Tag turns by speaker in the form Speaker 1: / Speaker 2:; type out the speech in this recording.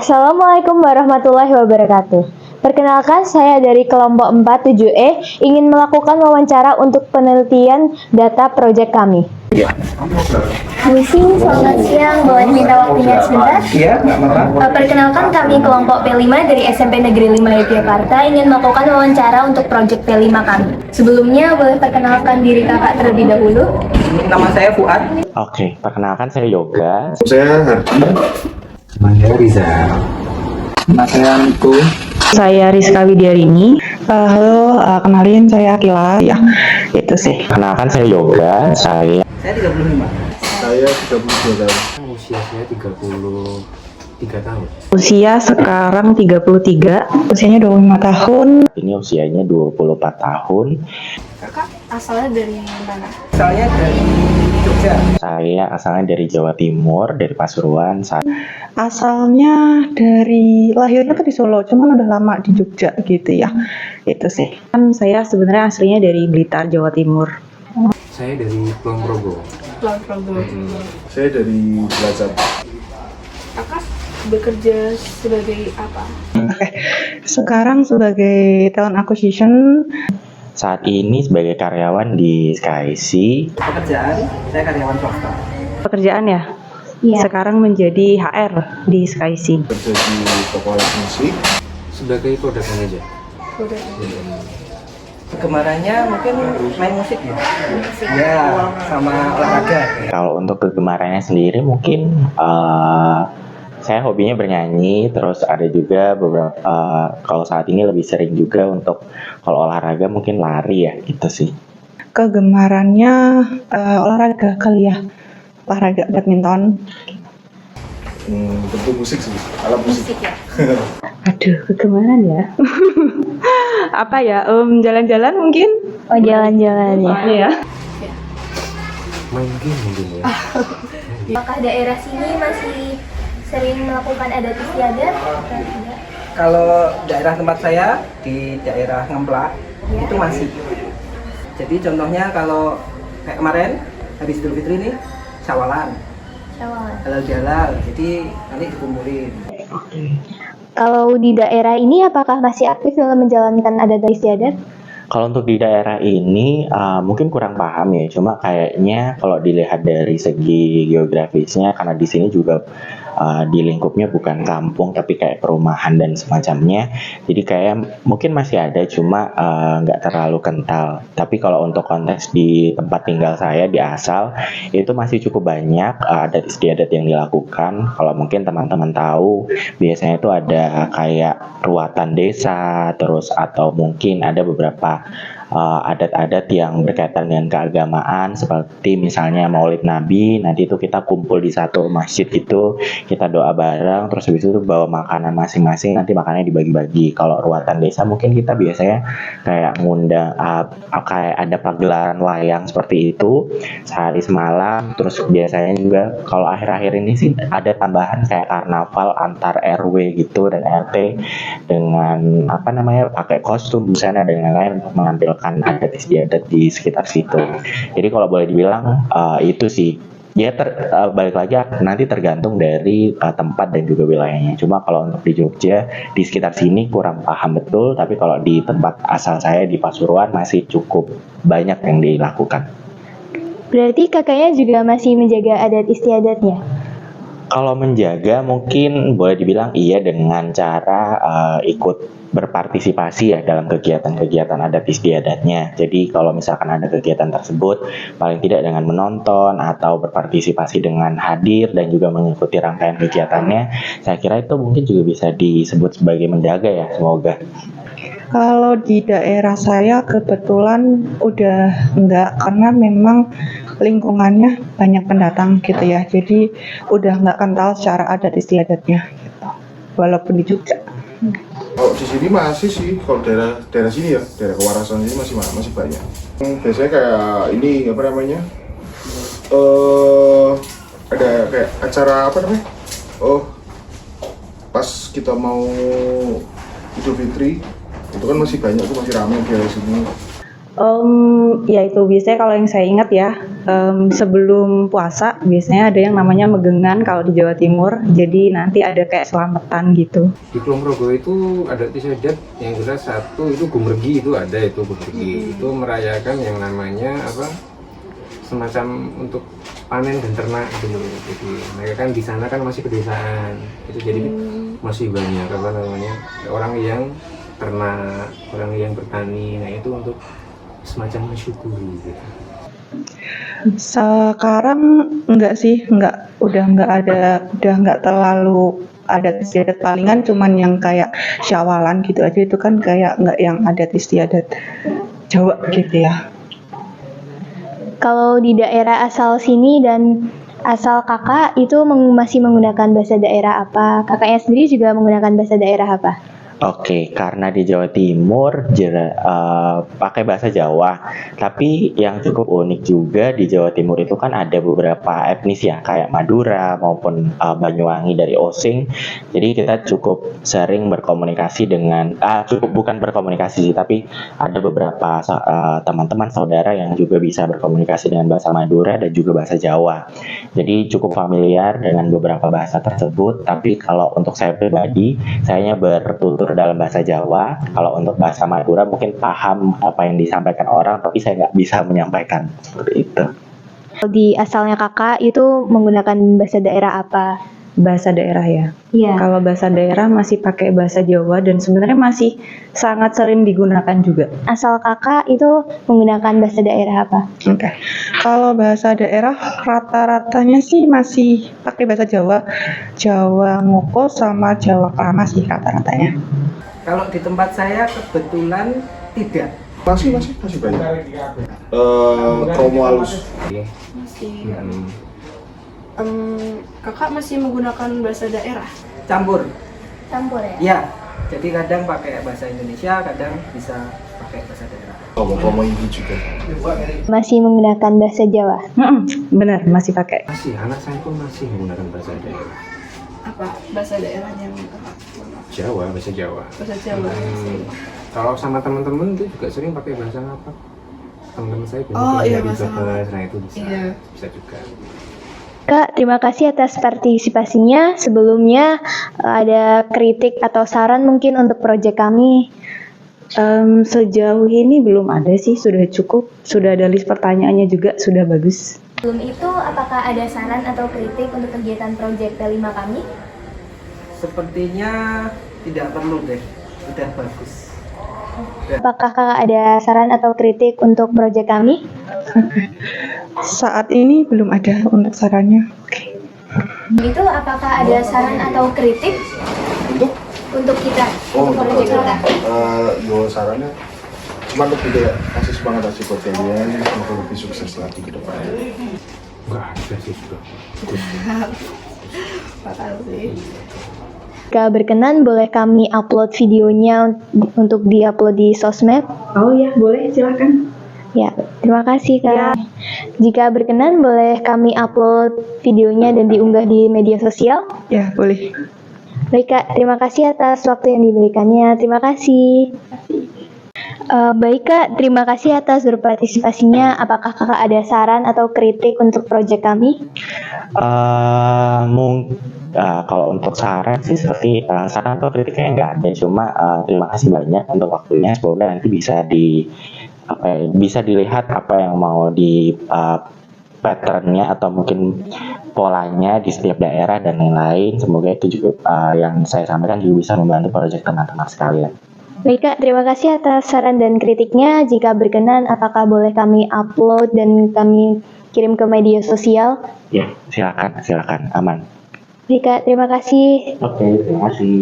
Speaker 1: Assalamualaikum warahmatullahi wabarakatuh. Perkenalkan, saya dari kelompok 47E ingin melakukan wawancara untuk penelitian data proyek kami.
Speaker 2: Misi, selamat siang, boleh minta waktunya sebentar?
Speaker 3: Iya, nggak apa-apa.
Speaker 2: Perkenalkan, kami kelompok P5 dari SMP Negeri 5 Yogyakarta ingin melakukan wawancara untuk proyek P5 kami. Sebelumnya, boleh perkenalkan diri kakak terlebih dahulu?
Speaker 3: Nama saya Fuad.
Speaker 4: Oke, perkenalkan saya Yoga.
Speaker 5: Saya Hardi.
Speaker 3: Saya Riza. Nama saya Niko.
Speaker 6: Saya Rizka Widyarini. Halo, kenalin saya Akila. Ya, itu sih.
Speaker 4: Perkenalkan saya Yoga.
Speaker 3: Saya 35.
Speaker 5: Saya 32 tahun.
Speaker 7: Usia saya 33 tahun.
Speaker 6: Usia sekarang 33, usianya 25 tahun.
Speaker 4: Ini usianya 24 tahun.
Speaker 2: Kakak asalnya dari mana?
Speaker 3: Asalnya dari Jogja.
Speaker 4: Saya asalnya dari Jawa Timur, dari Pasuruan.
Speaker 6: Asalnya dari lahirnya tuh di Solo, cuman udah lama di Jogja gitu ya. Itu sih. Kan saya sebenarnya aslinya dari Blitar, Jawa Timur.
Speaker 7: Saya dari Kulon Progo.
Speaker 5: Saya dari Cilacap.
Speaker 8: Kakak bekerja sebagai apa?
Speaker 6: Sekarang sebagai talent acquisition.
Speaker 4: Saat ini sebagai karyawan di SkyC.
Speaker 3: Pekerjaan, saya karyawan swasta.
Speaker 6: Pekerjaan ya?
Speaker 1: Iya.
Speaker 6: Sekarang menjadi HR di SkyC.
Speaker 5: Kerja di toko alat musik.
Speaker 7: Sebagai product manager.
Speaker 3: Kegemarannya mungkin main musik ya? Ya, sama olahraga.
Speaker 4: Kalau untuk kegemarannya sendiri mungkin saya hobinya bernyanyi, terus ada juga beberapa kalau saat ini lebih sering juga untuk kalau olahraga mungkin lari ya gitu sih.
Speaker 6: Kegemarannya olahraga kali ya, olahraga badminton.
Speaker 5: Tentu musik sih, alat musik.
Speaker 2: Musik ya?
Speaker 6: Aduh, kegemaran ya. Apa ya? Jalan-jalan mungkin?
Speaker 1: Oh, jalan-jalan ya.
Speaker 6: Iya.
Speaker 7: Main game mungkin ya.
Speaker 2: Apakah daerah sini masih sering melakukan adat istiadat atau tidak?
Speaker 3: Kalau daerah tempat saya di daerah Ngemplak
Speaker 2: Ya.
Speaker 3: itu masih. Jadi contohnya kalau kayak kemarin habis Idul Fitri nih syawalan,
Speaker 2: Syawal.
Speaker 3: halal bihalal. Jadi nanti dikumpulin.
Speaker 1: Kalau di daerah ini apakah masih aktif dalam menjalankan adat istiadat?
Speaker 4: Kalau untuk di daerah ini mungkin kurang paham ya, cuma kayaknya kalau dilihat dari segi geografisnya, karena di sini juga di lingkupnya bukan kampung tapi kayak perumahan dan semacamnya, jadi kayak mungkin masih ada, cuma nggak terlalu kental. Tapi kalau untuk konteks di tempat tinggal saya di asal itu masih cukup banyak adat istiadat yang dilakukan. Kalau mungkin teman-teman tahu, biasanya itu ada kayak ruatan desa, terus atau mungkin ada beberapa adat-adat yang berkaitan dengan keagamaan, seperti misalnya Maulid Nabi. Nanti itu kita kumpul di satu masjid gitu, kita doa bareng, terus habis itu bawa makanan masing-masing, nanti makanannya dibagi-bagi. Kalau ruatan desa mungkin kita biasanya kayak ngundang kayak ada pagelaran wayang seperti itu sehari semalam. Terus biasanya juga kalau akhir-akhir ini sih ada tambahan kayak karnaval antar RW gitu dan RT dengan apa namanya pakai kostum busana dan lain-lain untuk mengambil adat istiadat di sekitar situ. Jadi kalau boleh dibilang itu sih ya balik lagi nanti tergantung dari tempat dan juga wilayahnya. Cuma kalau untuk di Jogja di sekitar sini kurang paham betul, tapi kalau di tempat asal saya di Pasuruan masih cukup banyak yang dilakukan.
Speaker 1: Berarti kakaknya juga masih menjaga adat istiadatnya?
Speaker 4: Kalau menjaga mungkin boleh dibilang iya dengan cara ikut berpartisipasi ya dalam kegiatan-kegiatan adat istiadatnya. Jadi kalau misalkan ada kegiatan tersebut, paling tidak dengan menonton atau berpartisipasi dengan hadir dan juga mengikuti rangkaian kegiatannya, saya kira itu mungkin juga bisa disebut sebagai menjaga ya, semoga.
Speaker 6: Kalau di daerah saya kebetulan udah enggak, karena memang lingkungannya banyak pendatang gitu ya. Jadi udah enggak kental secara adat istiadatnya gitu. Walaupun di Jogja.
Speaker 5: Kalau di sini masih sih, kalau daerah sini ya, daerah Kewarasan ini masih banyak. Biasanya kayak ini apa namanya? Ada kayak acara apa namanya? Pas kita mau Idul Fitri, itu kan masih banyak tuh, masih ramai di daerah sini.
Speaker 6: Ya itu biasanya kalau yang saya ingat ya, sebelum puasa biasanya ada yang namanya megengan kalau di Jawa Timur. Jadi nanti ada kayak selamatan gitu.
Speaker 7: Di Kulon Progo itu ada istiadat yang jelas satu itu Gumregi, itu ada itu Gumregi. Itu merayakan yang namanya apa? Semacam untuk panen dan ternak gitu. Jadi mereka kan di sana kan masih pedesaan. Itu jadi masih banyak apa namanya? Orang yang ternak, orang yang bertani. Nah, itu untuk semacam mensyukuri gitu.
Speaker 6: Sekarang enggak sih, udah enggak terlalu ada istiadat, palingan cuman yang kayak syawalan gitu aja, itu kan kayak enggak yang adat istiadat Jawa gitu ya.
Speaker 1: Kalau di daerah asal sini dan asal kakak itu masih menggunakan bahasa daerah apa? Kakaknya sendiri juga menggunakan bahasa daerah apa?
Speaker 4: Oke, karena di Jawa Timur pakai bahasa Jawa, tapi yang cukup unik juga di Jawa Timur itu kan ada beberapa etnis ya, kayak Madura maupun Banyuwangi dari Osing. Jadi kita cukup sering berkomunikasi dengan, bukan berkomunikasi sih, tapi ada beberapa teman-teman saudara yang juga bisa berkomunikasi dengan bahasa Madura dan juga bahasa Jawa. Jadi cukup familiar dengan beberapa bahasa tersebut, tapi kalau untuk saya pribadi, saya bertutur dalam bahasa Jawa. Kalau untuk bahasa Madura mungkin paham apa yang disampaikan orang, tapi saya nggak bisa menyampaikan seperti itu.
Speaker 1: Di asalnya kakak itu menggunakan bahasa daerah apa?
Speaker 6: Bahasa daerah ya.
Speaker 1: Iya.
Speaker 6: Kalau bahasa daerah masih pakai bahasa Jawa dan sebenarnya masih sangat sering digunakan juga.
Speaker 1: Asal kakak itu menggunakan bahasa daerah apa?
Speaker 6: Oke. Kalau bahasa daerah rata-ratanya sih masih pakai bahasa Jawa. Jawa Ngoko sama Jawa Krama sih rata-ratanya.
Speaker 3: Kalau di tempat saya kebetulan tidak.
Speaker 5: Masih banyak. Kromo halus.
Speaker 8: Masih. Kakak masih menggunakan bahasa daerah?
Speaker 3: Campur.
Speaker 2: Campur ya?
Speaker 3: Ya. Jadi kadang pakai bahasa Indonesia, kadang bisa pakai bahasa daerah.
Speaker 5: Kromo ini juga.
Speaker 1: Masih menggunakan bahasa Jawa?
Speaker 6: Benar, masih pakai.
Speaker 7: Masih, anak saya pun masih menggunakan bahasa daerah.
Speaker 8: Apa bahasa daerahnya?
Speaker 7: Jawa, bahasa Jawa.
Speaker 8: Bahasa Jawa.
Speaker 7: Kalau sama teman-teman itu juga sering pakai bahasa apa? Teman-teman saya banyak
Speaker 8: Oh,
Speaker 7: yang
Speaker 8: iya,
Speaker 7: dari
Speaker 8: bahasa
Speaker 7: Brebes, nah itu bisa,
Speaker 8: Iya.
Speaker 7: bisa juga.
Speaker 1: Kak, terima kasih atas partisipasinya. Sebelumnya ada kritik atau saran mungkin untuk proyek kami?
Speaker 6: Sejauh ini belum ada sih, sudah cukup. Sudah ada list pertanyaannya juga, sudah bagus.
Speaker 2: Sebelum itu, apakah ada saran atau kritik untuk kegiatan proyek P5 kami?
Speaker 3: Sepertinya tidak perlu deh. Udah bagus.
Speaker 1: Apakah kakak ada saran atau kritik untuk proyek kami?
Speaker 6: Saat ini belum ada untuk sarannya.
Speaker 2: Itu apakah ada saran atau kritik untuk kita,
Speaker 5: Oh,
Speaker 2: untuk proyek kita?
Speaker 5: yo sarannya cuma lebih kayak kasih semangat aja buat kalian, semoga lebih sukses lagi ke depannya.
Speaker 7: Enggak ada sih sudah.
Speaker 1: Jika berkenan, boleh kami upload videonya untuk diupload di sosmed?
Speaker 6: Oh ya, boleh, silakan.
Speaker 1: Ya, terima kasih Kak. Jika berkenan, boleh kami upload videonya dan diunggah di media sosial?
Speaker 6: Ya, boleh.
Speaker 1: Baik Kak, terima kasih atas waktu yang diberikannya. Terima kasih. Baik Kak, terima kasih atas berpartisipasinya. Apakah Kakak ada saran atau kritik untuk proyek kami?
Speaker 4: Kalau untuk saran sih seperti saran atau kritiknya nggak ada, cuma terima kasih banyak untuk waktunya. Semoga nanti bisa dilihat apa yang mau di patternnya atau mungkin polanya di setiap daerah dan lain-lain. Semoga itu juga yang saya sampaikan juga bisa membantu proyek teman-teman sekalian.
Speaker 1: Baik Kak, terima kasih atas saran dan kritiknya. Jika berkenan, apakah boleh kami upload dan kami kirim ke media sosial?
Speaker 4: Ya, silakan, aman.
Speaker 1: Baik Kak, terima kasih.
Speaker 4: Oke, terima kasih.